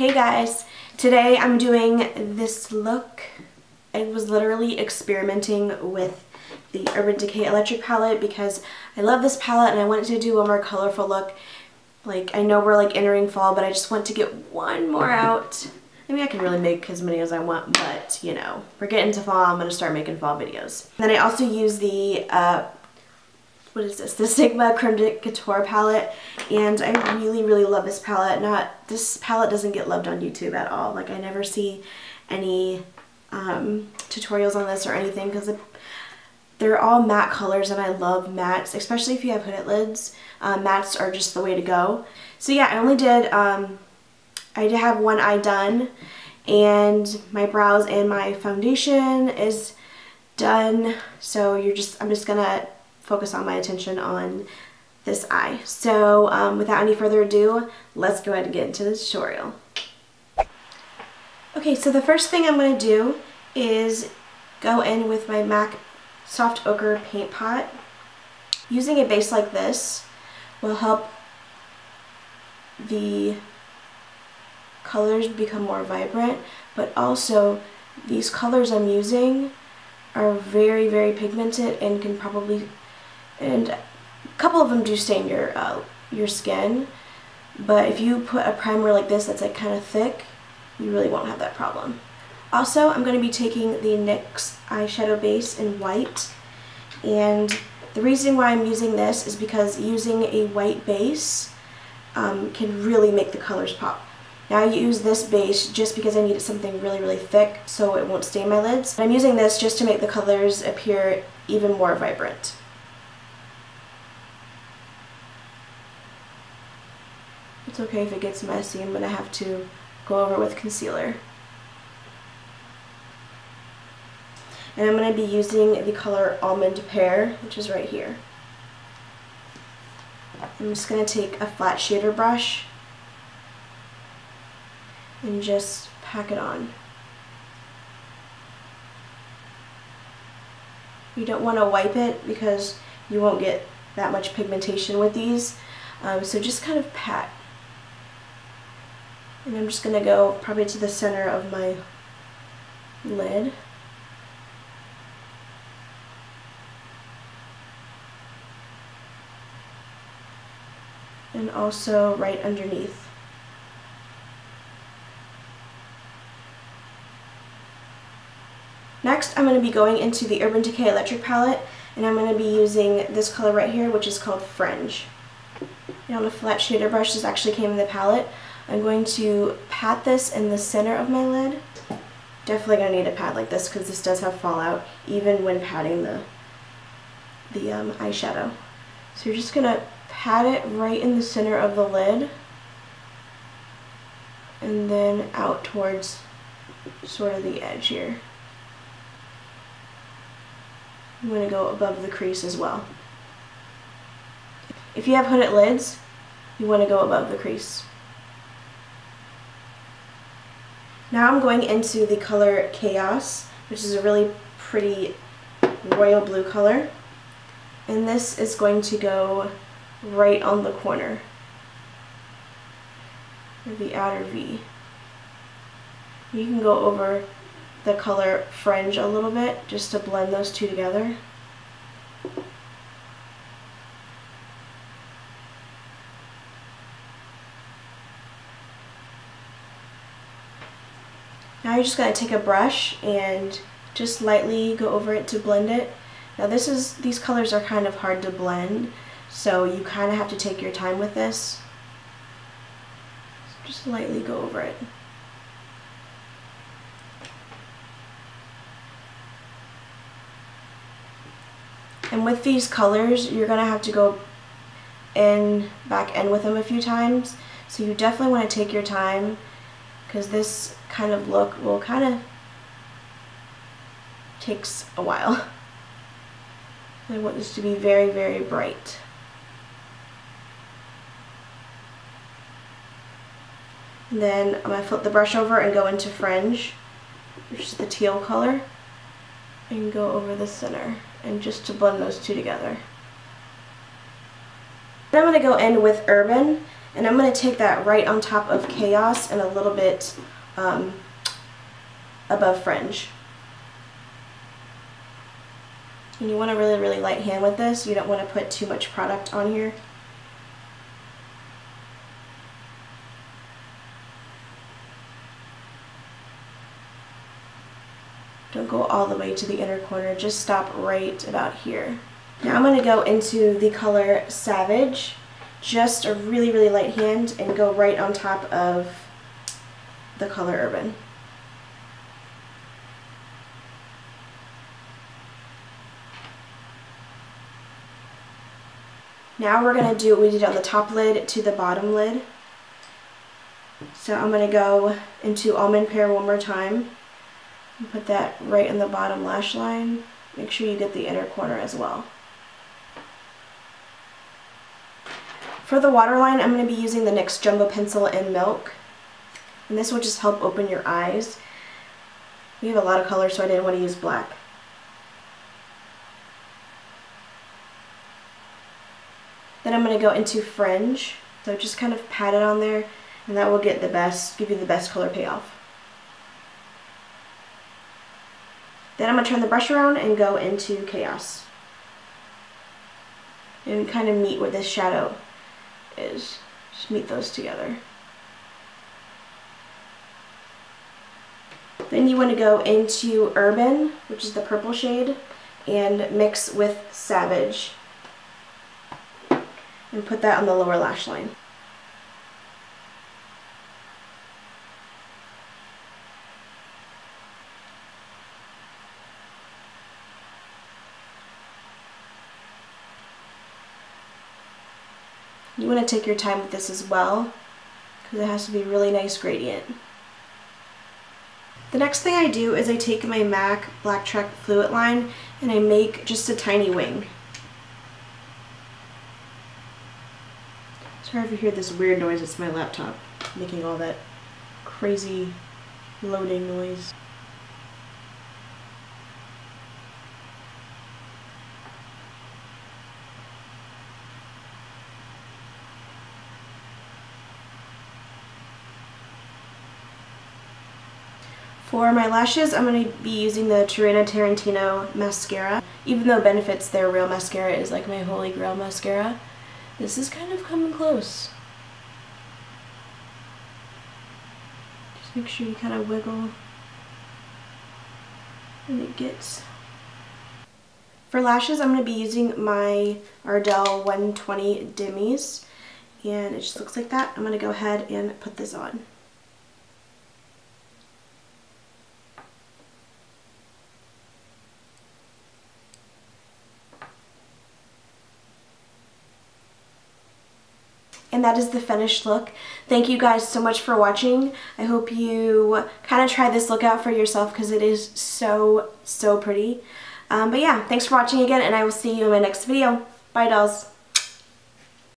Hey guys, today I'm doing this look. I was literally experimenting with the Urban Decay electric palette because I love this palette and I wanted to do a more colorful look. Like, I know we're like entering fall, but I just want to get one more out. I mean, I can really make as many as I want, but you know, we're getting to fall, I'm gonna start making fall videos. And then I also use the what is this? The Sigma Creme Couture palette, and I really love this palette. This palette doesn't get loved on YouTube at all. Like, I never see any tutorials on this or anything because they're all matte colors, and I love mattes, especially if you have hooded lids. Mattes are just the way to go. So yeah, I did have one eye done, and my brows and my foundation is done. So I'm just gonna focus on my attention on this eye. So without any further ado, let's go ahead and get into the tutorial. Okay, so the first thing I'm going to do is go in with my MAC Soft Ochre Paint Pot. Using a base like this will help the colors become more vibrant, but also these colors I'm using are very pigmented and and a couple of them do stain your skin, but if you put a primer like this that's like kind of thick, you really won't have that problem. Also, I'm going to be taking the NYX eyeshadow base in white, and the reason why I'm using this is because using a white base can really make the colors pop. Now I use this base just because I needed something really thick so it won't stain my lids. I'm using this just to make the colors appear even more vibrant. It's okay if it gets messy. I'm going to have to go over with concealer. And I'm going to be using the color Almond Pear, which is right here. I'm just going to take a flat shader brush and just pack it on. You don't want to wipe it because you won't get that much pigmentation with these. So just kind of pat. And I'm just going to go probably to the center of my lid. And also right underneath. Next, I'm going to be going into the Urban Decay electric palette, and I'm going to be using this color right here, which is called Fringe. And on a flat shader brush, this actually came in the palette. I'm going to pat this in the center of my lid. Definitely going to need a pad like this because this does have fallout, even when patting the eyeshadow. So you're just going to pat it right in the center of the lid, and then out towards sort of the edge here. I'm going to go above the crease as well. If you have hooded lids, you want to go above the crease. Now I'm going into the color Chaos, which is a really pretty royal blue color. And this is going to go right on the corner, or the outer V. You can go over the color Fringe a little bit just to blend those two together. Now you're just going to take a brush and just lightly go over it to blend it. Now these colors are kind of hard to blend, so you kind of have to take your time with this. So just lightly go over it. And with these colors, you're going to have to go back in with them a few times. So you definitely want to take your time, because this kind of look will kind of takes a while. I want this to be very bright. And then I'm going to flip the brush over and go into Fringe, which is the teal color, and go over the center, and just to blend those two together. Then I'm going to go in with Urban, And I'm going to take that right on top of Chaos and a little bit above Fringe. And you want a really, really light hand with this. You don't want to put too much product on here. Don't go all the way to the inner corner, just stop right about here. Now I'm going to go into the color Savage, just a really, really light hand, and go right on top of the color Urban. Now we're going to do what we did on the top lid to the bottom lid. So I'm going to go into Almond Pear one more time and put that right in the bottom lash line. Make sure you get the inner corner as well. For the waterline, I'm going to be using the NYX Jumbo Pencil in Milk. And this will just help open your eyes. We have a lot of color, so I didn't want to use black. Then I'm going to go into Fringe. So just kind of pat it on there, and that will give you the best color payoff. Then I'm going to turn the brush around and go into Chaos. And kind of meet where this shadow is. Just meet those together. Then you want to go into Urban, which is the purple shade, and mix with Savage. And put that on the lower lash line. You want to take your time with this as well, because it has to be a really nice gradient. The next thing I do is I take my MAC Black Track Fluid line and I make just a tiny wing. Sorry if you hear this weird noise, it's my laptop making all that crazy loading noise. For my lashes, I'm going to be using the Tarantino mascara. Even though Benefit's their real mascara is like my holy grail mascara, this is kind of coming close. Just make sure you kind of wiggle and it gets. For lashes, I'm going to be using my Ardell 120 Dimmies, and it just looks like that. I'm going to go ahead and put this on. And that is the finished look. Thank you guys so much for watching. I hope you kind of try this look out for yourself because it is so, so pretty. But yeah, thanks for watching again, and I will see you in my next video. Bye, dolls.